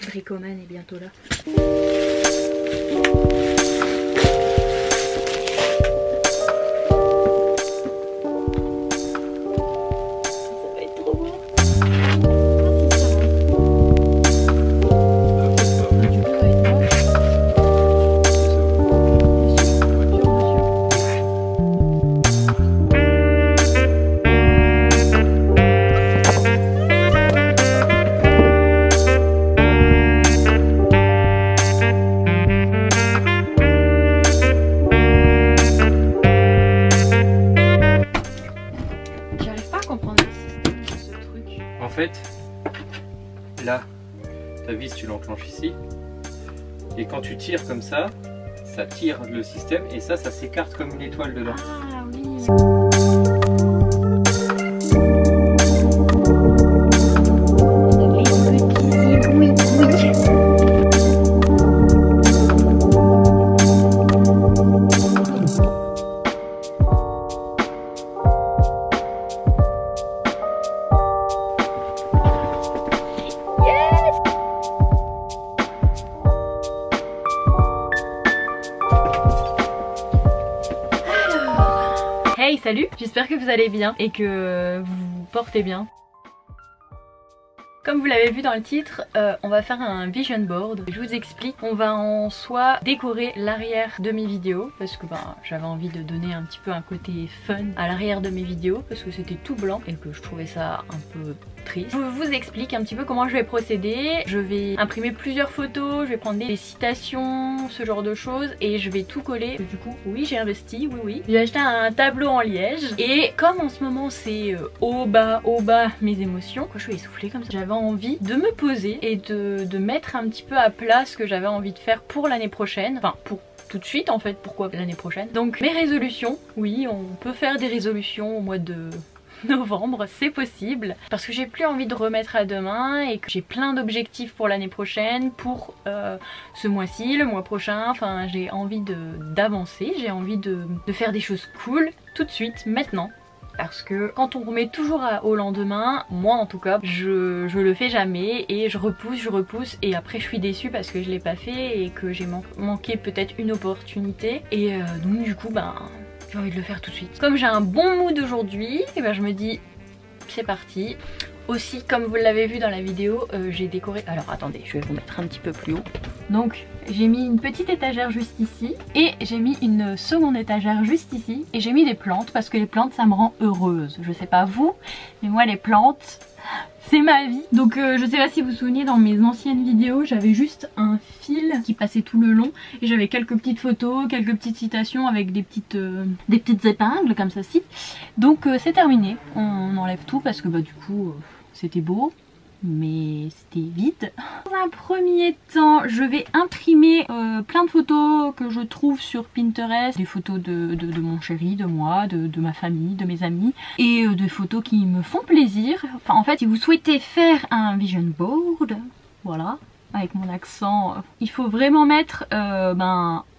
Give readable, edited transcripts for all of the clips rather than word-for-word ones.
Bricoman est bientôt là. En fait, là, ta vis tu l'enclenches ici, et quand tu tires comme ça tire le système, et ça s'écarte comme une étoile dedans. Ah oui. Hey, salut, j'espère que vous allez bien et que vous vous portez bien. Comme vous l'avez vu dans le titre, on va faire un vision board. Je vous explique, on va en soi décorer l'arrière de mes vidéos parce que j'avais envie de donner un petit peu un côté fun à l'arrière de mes vidéos parce que c'était tout blanc et que je trouvais ça un peu triste. Je vous explique un petit peu comment je vais procéder. Je vais imprimer plusieurs photos, je vais prendre des citations, ce genre de choses et je vais tout coller. Du coup, oui, j'ai investi, oui. J'ai acheté un tableau en liège et comme en ce moment c'est au bas mes émotions, quand je vais essouffler comme ça, j'avais envie de me poser et de mettre un petit peu à plat ce que j'avais envie de faire pour l'année prochaine, enfin pour tout de suite en fait, pourquoi l'année prochaine. Donc mes résolutions, oui, on peut faire des résolutions au mois de novembre, c'est possible parce que j'ai plus envie de remettre à demain et que j'ai plein d'objectifs pour l'année prochaine, pour ce mois-ci, le mois prochain, enfin j'ai envie d'avancer, j'ai envie de faire des choses cool tout de suite, maintenant. Parce que quand on remet toujours au lendemain, moi en tout cas, je le fais jamais et je repousse et après je suis déçue parce que je l'ai pas fait et que j'ai manqué peut-être une opportunité et donc du coup j'ai envie de le faire tout de suite. Comme j'ai un bon mood aujourd'hui, et je me dis c'est parti. Aussi, comme vous l'avez vu dans la vidéo, j'ai décoré... Alors attendez, je vais vous mettre un petit peu plus haut. Donc j'ai mis une petite étagère juste ici et j'ai mis une seconde étagère juste ici et j'ai mis des plantes parce que les plantes ça me rend heureuse. Je sais pas vous, mais moi les plantes c'est ma vie. Donc je sais pas si vous vous souvenez, dans mes anciennes vidéos j'avais juste un fil qui passait tout le long et j'avais quelques petites photos, quelques petites citations avec des petites épingles comme ceci. Donc c'est terminé, on enlève tout parce que du coup c'était beau mais c'était vide. Dans un premier temps, je vais imprimer plein de photos que je trouve sur Pinterest, des photos de mon chéri, de moi, de ma famille, de mes amis, et des photos qui me font plaisir. Enfin en fait, si vous souhaitez faire un vision board, voilà, avec mon accent, il faut vraiment mettre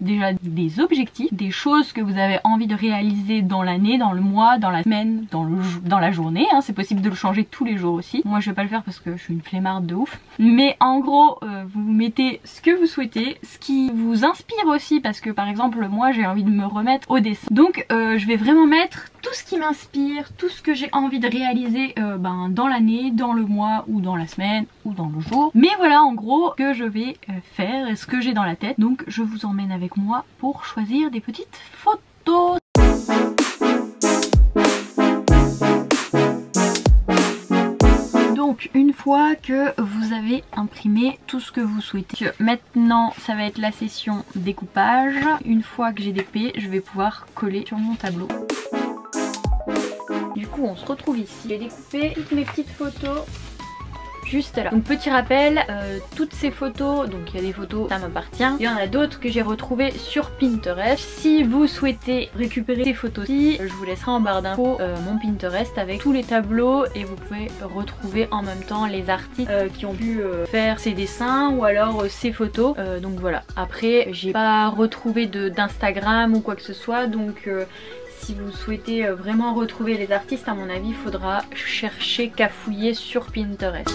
déjà des objectifs, des choses que vous avez envie de réaliser dans l'année, dans le mois, dans la semaine, dans la journée, hein. C'est possible de le changer tous les jours aussi. Moi je vais pas le faire parce que je suis une flemmarde de ouf, mais en gros vous mettez ce que vous souhaitez, ce qui vous inspire aussi, parce que par exemple moi j'ai envie de me remettre au dessin, donc je vais vraiment mettre tout ce qui m'inspire, tout ce que j'ai envie de réaliser dans l'année, dans le mois ou dans la semaine ou dans le jour. Mais voilà en gros que je vais faire et ce que j'ai dans la tête. Donc je vous emmène avec moi pour choisir des petites photos. Donc une fois que vous avez imprimé tout ce que vous souhaitez, maintenant ça va être la session découpage. Une fois que j'ai découpé, je vais pouvoir coller sur mon tableau. Du coup on se retrouve ici. J'ai découpé toutes mes petites photos juste là. Donc petit rappel, toutes ces photos, donc il y a des photos, ça m'appartient. Il y en a d'autres que j'ai retrouvées sur Pinterest. Si vous souhaitez récupérer ces photos-ci, je vous laisserai en barre d'infos mon Pinterest avec tous les tableaux et vous pouvez retrouver en même temps les artistes qui ont pu faire ces dessins ou alors ces photos. Donc voilà. Après, j'ai pas retrouvé d'Instagram ou quoi que ce soit, donc Si vous souhaitez vraiment retrouver les artistes, à mon avis, il faudra chercher qu'à fouiller sur Pinterest.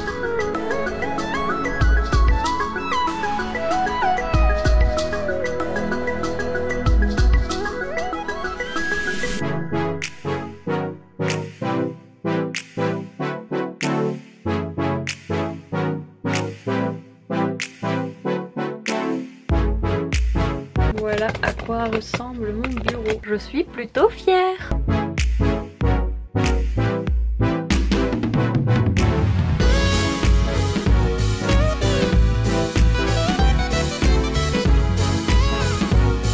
Voilà à quoi ressemble mon bureau. Je suis plutôt fière.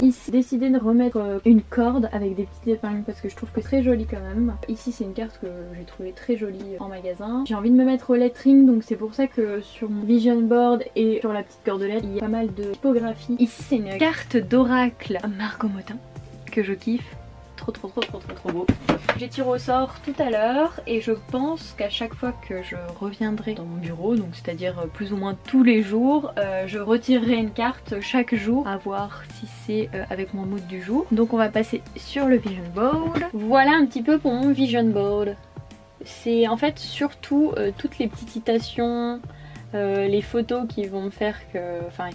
Ici, décidé de remettre une corde avec des petites épingles parce que je trouve que c'est très joli quand même. Ici c'est une carte que j'ai trouvée très jolie en magasin. J'ai envie de me mettre au lettering, donc c'est pour ça que sur mon vision board et sur la petite cordelette il y a pas mal de typographie. Ici c'est une carte d'oracle Margomotin que je kiffe. Trop beau. J'ai tiré au sort tout à l'heure et je pense qu'à chaque fois que je reviendrai dans mon bureau, donc c'est-à-dire plus ou moins tous les jours, je retirerai une carte chaque jour à voir si c'est avec mon mood du jour. Donc on va passer sur le vision board. Voilà un petit peu pour mon vision board. C'est en fait surtout toutes les petites citations, les photos qui vont me faire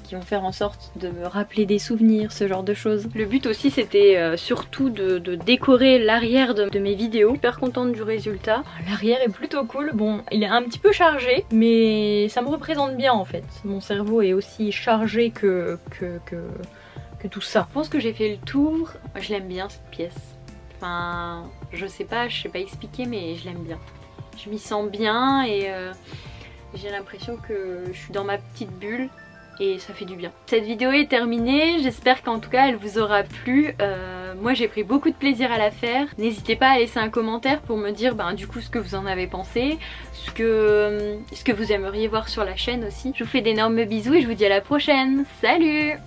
qui vont faire en sorte de me rappeler des souvenirs, ce genre de choses. Le but aussi c'était surtout de décorer l'arrière de mes vidéos. Super contente du résultat. L'arrière est plutôt cool. Bon, il est un petit peu chargé, mais ça me représente bien en fait. Mon cerveau est aussi chargé que tout ça. Je pense que j'ai fait le tour. Je l'aime bien cette pièce. Enfin, je sais pas expliquer, mais je l'aime bien. Je m'y sens bien et j'ai l'impression que je suis dans ma petite bulle et ça fait du bien. Cette vidéo est terminée, j'espère qu'en tout cas elle vous aura plu. Moi j'ai pris beaucoup de plaisir à la faire. N'hésitez pas à laisser un commentaire pour me dire du coup ce que vous en avez pensé, ce que vous aimeriez voir sur la chaîne aussi. Je vous fais d'énormes bisous et je vous dis à la prochaine. Salut!